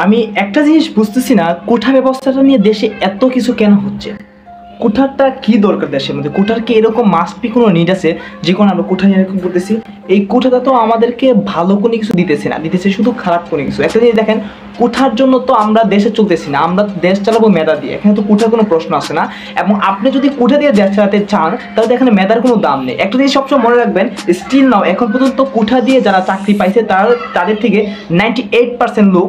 আমি একটা জিনিস বুঝতেছি না, কোঠা ব্যবস্থাটা নিয়ে দেশে এত কিছু কেন হচ্ছে? কোঠারটা কি দরকার দেশের মধ্যে? কোঠার কি এরকম মাস্ট বি কোনো নিড আছে যে কোনো আমরা কোঠা এরকম করতেছি? এই কোঠাটা তো আমাদেরকে ভালো কোনো কিছু দিতেছে না, দিতেছে শুধু খারাপ কোনো কিছু। একটা জিনিস দেখেন, কোঠার জন্য তো আমরা দেশে চলতেছি না, আমরা দেশ চালাবো মেধা দিয়ে। এখানে তো কোঠার কোনো প্রশ্ন আসে না। এবং আপনি যদি কোঠা দিয়ে দেশ চালাতে চান তাহলে এখানে মেধার কোনো দাম নেই। একটা জিনিস সবসময় মনে রাখবেন, স্টিল নাও এখন পর্যন্ত কোঠা দিয়ে যারা চাকরি পাইছে তাদের থেকে 98% লোক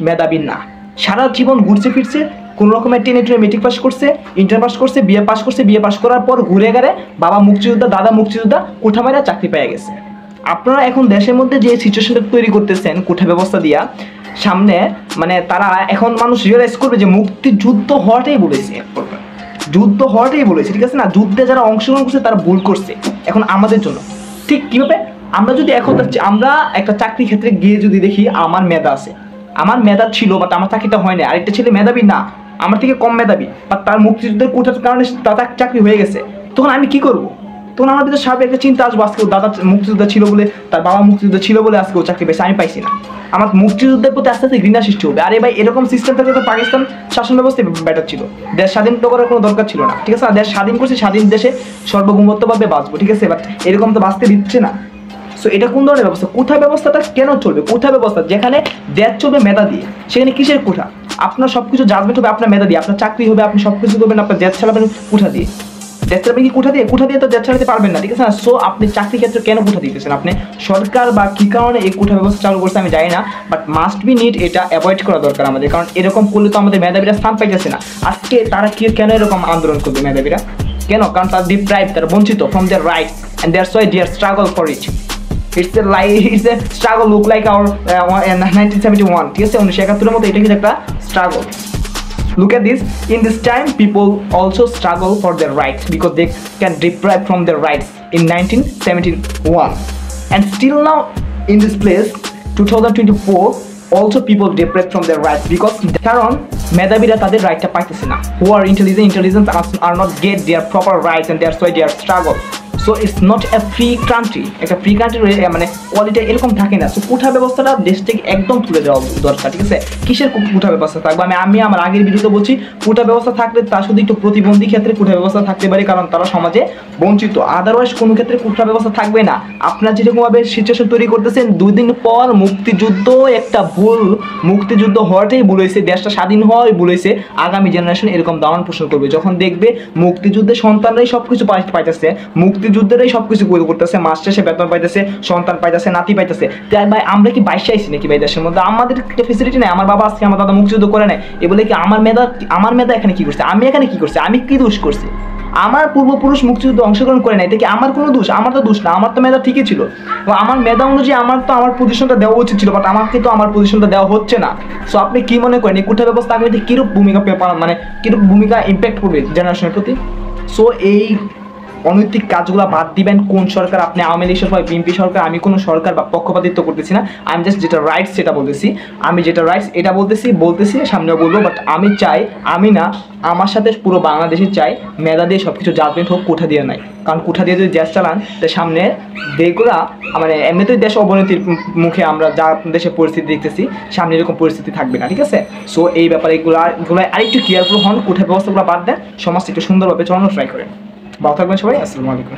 মেধাবী না। সারা জীবন ঘুরছে ফিরছে, কোনো রকমের টেনে টুনে মেট্রিক পাস করছে, ইন্টার পাস করছে, বিএ পাস করছে, বিএ পাস করার পর ঘুরে গেলে বাবা মুক্তিযোদ্ধা, দাদা মুক্তিযোদ্ধা, কোঠা মারা চাকরি পেয়ে গেছে। আপনারা এখন দেশের মধ্যে যে সিচুয়েশনটা তৈরি করতেছেন কোঠা ব্যবস্থা দিয়া, সামনে মানে তারা এখন মানুষ রিয়েলাইজ করবে যে মুক্তিযুদ্ধ হওয়াটাই বলেছে, যুদ্ধ হওয়াটাই বলেছে, ঠিক আছে না? যুদ্ধে যারা অংশগ্রহণ করছে তারা ভুল করছে এখন আমাদের জন্য। ঠিক কীভাবে? আমরা যদি এখন আমরা একটা চাকরি ক্ষেত্রে গিয়ে যদি দেখি আমার মেধা আছে, আমার মেধা ছিল বাট আমার চাকরিটা হয় না, আরেকটা ছেলে মেধাবী না, আমার থেকে কম মেধাবী, বা তার মুক্তিযুদ্ধের কোটার কারণে তার চাকরি হয়ে গেছে, তখন আমি কি করব? তখন আমার ভিতরে স্বাভাবিক একটা চিন্তা আসবো, আজকে দাদা মুক্তিযোদ্ধা ছিল বলে, তার বাবা মুক্তিযুদ্ধ ছিল বলে আজকে ও চাকরি পেয়েছে, আমি পাইছি না। আমার মুক্তিযুদ্ধের প্রতি আস্তে আস্তে ঘৃণা সৃষ্টি হবে। আরে ভাই, এরকম সিস্টেম থাকলে তো পাকিস্তান শাসন ব্যবস্থা বেটার ছিল, দেশ স্বাধীন করার কোনো দরকার ছিল না, ঠিক আছে? দেশ স্বাধীন করছে, স্বাধীন দেশে সর্বভৌমত্বভাবে বাঁচবো, ঠিক আছে? বাট এরকম তো বাঁচতে দিচ্ছে না। সো এটা কোন ধরনের ব্যবস্থা? কোঠা ব্যবস্থাটা কেন চলবে? কোঠা ব্যবস্থা যেখানে দেশ চলবে মেধা দিয়ে, সেখানে কিসের কোঠা? আপনার সব কিছু জাজমেন্ট হবে আপনার মেধা দিয়ে, আপনার চাকরি হবে, আপনি সব কিছু করবেন আপনার দেশ চালাবেন কোঠা দিয়ে। দেশ চালাবেন কি কোঠা দিয়ে? কোঠা দিয়ে তো দেশ চালাতে পারবেন না, ঠিক আছে না? সো আপনি চাকরি ক্ষেত্রে কেন কোঠা দিতেছেন? আপনি সরকার বা কী কারণে এই কোঠা ব্যবস্থা চালু করছে আমি জানি না, বাট মাস্ট বি নিড এটা অ্যাভয়েড করা দরকার আমাদের। কারণ এরকম করলে তো আমাদের মেধাবীরা স্থান পাইতেছে না। আজকে তারা কেন এরকম আন্দোলন করবে মেধাবীরা? কেন? কারণ তারা ডিপ্রাইভ, তারা বঞ্চিত from their rights, and that's why they are struggle for it. It's a struggle look like our 1971, ঠিক আছে? 1971 মতো এটা কিন্তু একটা struggle. Look at this. In this time, people also struggle for their rights because they can deprive from their rights in 1971, and still now in this place, 2024, also people deprived from their rights because কারণ মেধাবীরা তাদের রাইটটা পাইতেছে না। Who are intelligent are not get their proper rights, and that's why they are struggle. So it's not a free country. একটা free country মানে quality এরকম থাকে না। So কোঠা ব্যবস্থাটা দেশ থেকে একদম তুলে দেওয়া দরকার, ঠিক আছে? কিসের কোঠা ব্যবস্থা থাকবে? আমি আমার আগের ভিডিওতে বলছি, কোঠা ব্যবস্থা থাকলে তার শুধু একটু প্রতিবন্ধী ক্ষেত্রে কোঠা ব্যবস্থা থাকতে পারে, কারণ তারা সমাজে বঞ্চিত। আদারওয়াইজ কোনো ক্ষেত্রে কোঠা ব্যবস্থা থাকবে না। আপনারা যেরকমভাবে সিচুয়েশন তৈরি করতেছেন, 2 দিন পর মুক্তিযুদ্ধ একটা ভুল, মুক্তিযুদ্ধ হওয়াটাই বলেছে, দেশটা স্বাধীন হওয়াই বলেছে, আগামী জেনারেশন এরকম দাওয়ান পোষণ করবে যখন দেখবে মুক্তিযুদ্ধের সন্তানরাই সব কিছু পাইতেছে, মুক্তিযুদ্ধেরাই সব কিছু করতেছে, মাস শেষে বেতন পাইতেছে, সন্তান পাইতেছে, নাতি পাইতেছে। তাই ভাই আমরা কি বাইশে আইছি নাকি ভাই দেশের মধ্যে? আমাদের একটা ফেসিলিটি নেই। আমার বাবা আজকে আমার দাদা মুক্তিযুদ্ধ করে নাই এ বলে কি আমার মেধা এখানে কি করছে? আমি এখানে কি করছি? আমি কি দোষ করছি? আমার পূর্বপুরুষ মুক্তিযুদ্ধ অংশগ্রহণ করে নাই, কি আমার কোনো দোষ? আমার তো দোষ না, আমার তো মেধা ঠিকই ছিল। আমার মেধা অনুযায়ী আমার তো আমার পজিশনটা দেওয়া উচিত ছিল, বাট আমাকে তো আমার পজিশনটা দেওয়া হচ্ছে না। সো আপনি কি মনে করেন এই কোঠা ব্যবস্থা আগামীতে কীরূপ ভূমিকা মানে কীরূপ ভূমিকা ইম্প্যাক্ট করবে জেনারেশনের প্রতি? সো এই অনৈতিক কাজগুলো বাদ দিবেন। কোন সরকার? আপনি আওয়ামী লীগ সরকার, বিএনপি সরকার, আমি কোনো সরকার বা পক্ষপাতিত্ব করতেছি না। আমি জাস্ট যেটা রাইটস সেটা বলতেছি, আমি যেটা রাইটস এটা বলতেছি সামনেও বলবো। বাট আমি চাই, আমি না, আমার সাথে পুরো বাংলাদেশে চাই মেধা দিয়ে সব কিছু জাজমেন্ট হোক, কোঠা দিয়ে নাই। কারণ কোঠা দিয়ে যদি দেশ চালান তো সামনে দেশগুলা মানে এমনিতেই দেশ অবনতির মুখে আমরা যা দেশের পরিস্থিতি দেখতেছি, সামনে এরকম পরিস্থিতি থাকবে না, ঠিক আছে? সো এই ব্যাপারে এগুলো আরেকটু কেয়ারফুল হন, কোঠা ব্যবস্থাগুলো বাদ দেন, সমাজটা একটু সুন্দরভাবে চালানোর ট্রাই করেন। ভালো থাকবেন সবাই, আসসালামু আলাইকুম।